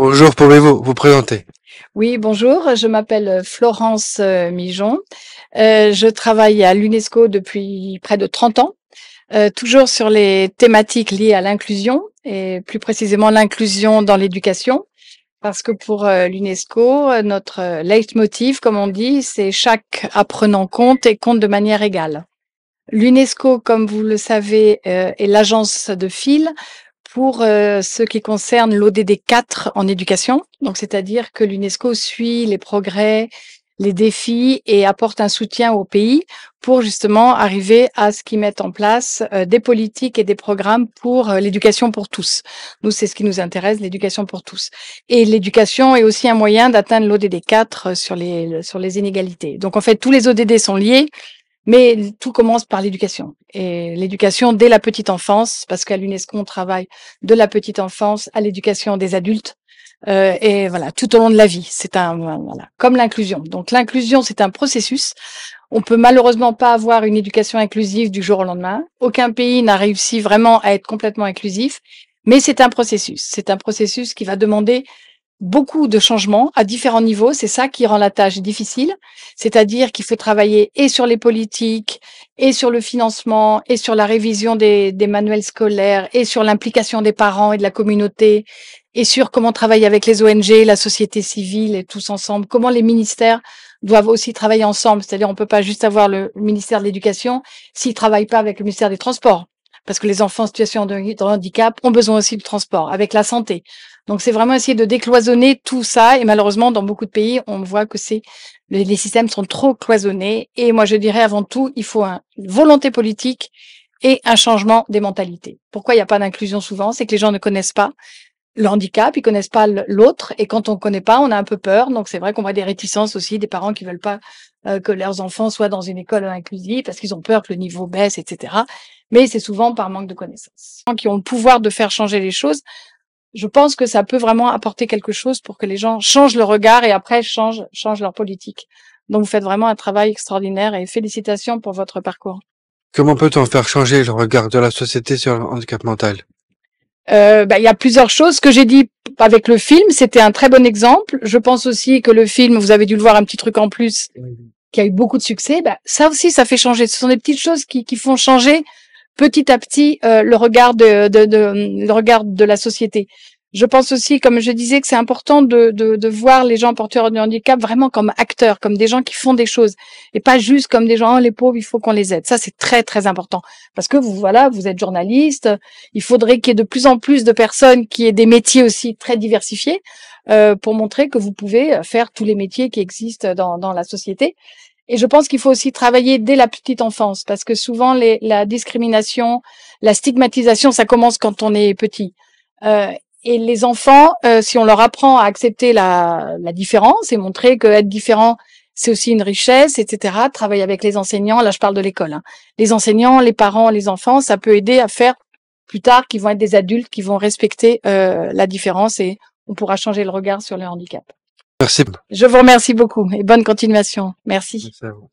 Bonjour, pouvez-vous vous présenter? Oui, bonjour, je m'appelle Florence Mijon. Je travaille à l'UNESCO depuis près de 30 ans, toujours sur les thématiques liées à l'inclusion et plus précisément l'inclusion dans l'éducation. Parce que pour l'UNESCO, notre leitmotiv, comme on dit, c'est chaque apprenant compte et compte de manière égale. L'UNESCO, comme vous le savez, est l'agence de fil pour ce qui concerne l'ODD 4 en éducation. Donc, c'est-à-dire que l'UNESCO suit les progrès, les défis et apporte un soutien au pays pour justement arriver à ce qu'ils mettent en place des politiques et des programmes pour l'éducation pour tous. Nous, c'est ce qui nous intéresse, l'éducation pour tous. Et l'éducation est aussi un moyen d'atteindre l'ODD 4 sur les inégalités. Donc, en fait, tous les ODD sont liés. Mais tout commence par l'éducation. Et l'éducation dès la petite enfance, parce qu'à l'UNESCO, on travaille de la petite enfance à l'éducation des adultes. Et voilà, tout au long de la vie. C'est voilà, comme l'inclusion. Donc l'inclusion, c'est un processus. On peut malheureusement pas avoir une éducation inclusive du jour au lendemain. Aucun pays n'a réussi vraiment à être complètement inclusif. Mais c'est un processus. C'est un processus qui va demander beaucoup de changements à différents niveaux. C'est ça qui rend la tâche difficile. C'est-à-dire qu'il faut travailler et sur les politiques, et sur le financement, et sur la révision des manuels scolaires, et sur l'implication des parents et de la communauté, et sur comment travailler avec les ONG, la société civile et tous ensemble, comment les ministères doivent aussi travailler ensemble. C'est-à-dire on peut pas juste avoir le ministère de l'Éducation s'il travaille pas avec le ministère des Transports. Parce que les enfants en situation de handicap ont besoin aussi de transport, avec la santé. Donc c'est vraiment essayer de décloisonner tout ça. Et malheureusement, dans beaucoup de pays, on voit que les systèmes sont trop cloisonnés. Et moi, je dirais avant tout, il faut une volonté politique et un changement des mentalités. Pourquoi il n'y a pas d'inclusion souvent? C'est que les gens ne connaissent pas le handicap, ils connaissent pas l'autre. Et quand on ne connaît pas, on a un peu peur. Donc c'est vrai qu'on voit des réticences aussi, des parents qui veulent pas que leurs enfants soient dans une école inclusive parce qu'ils ont peur que le niveau baisse, etc. Mais c'est souvent par manque de connaissances. Les gens qui ont le pouvoir de faire changer les choses, je pense que ça peut vraiment apporter quelque chose pour que les gens changent le regard et après changent leur politique. Donc vous faites vraiment un travail extraordinaire et félicitations pour votre parcours. Comment peut-on faire changer le regard de la société sur le handicap mental? Il y a plusieurs choses. Ce que j'ai dit avec le film, c'était un très bon exemple. Je pense aussi que le film, vous avez dû le voir, un petit truc en plus, qui a eu beaucoup de succès. Ça aussi, ça fait changer. Ce sont des petites choses qui font changer petit à petit le regard le regard de la société. Je pense aussi, comme je disais, que c'est important de voir les gens porteurs de handicap vraiment comme acteurs, comme des gens qui font des choses, et pas juste comme des gens, oh, les pauvres, il faut qu'on les aide. Ça, c'est très, très important. Parce que vous êtes journaliste, il faudrait qu'il y ait de plus en plus de personnes qui aient des métiers aussi très diversifiés, pour montrer que vous pouvez faire tous les métiers qui existent dans la société. Et je pense qu'il faut aussi travailler dès la petite enfance, parce que souvent la discrimination, la stigmatisation, ça commence quand on est petit. Et les enfants, si on leur apprend à accepter la différence et montrer qu'être différent, c'est aussi une richesse, etc., travailler avec les enseignants, là je parle de l'école, hein. Les enseignants, les parents, les enfants, ça peut aider à faire plus tard qu'ils vont être des adultes qui vont respecter la différence et on pourra changer le regard sur le handicap. Merci. Je vous remercie beaucoup et bonne continuation. Merci. Merci à vous.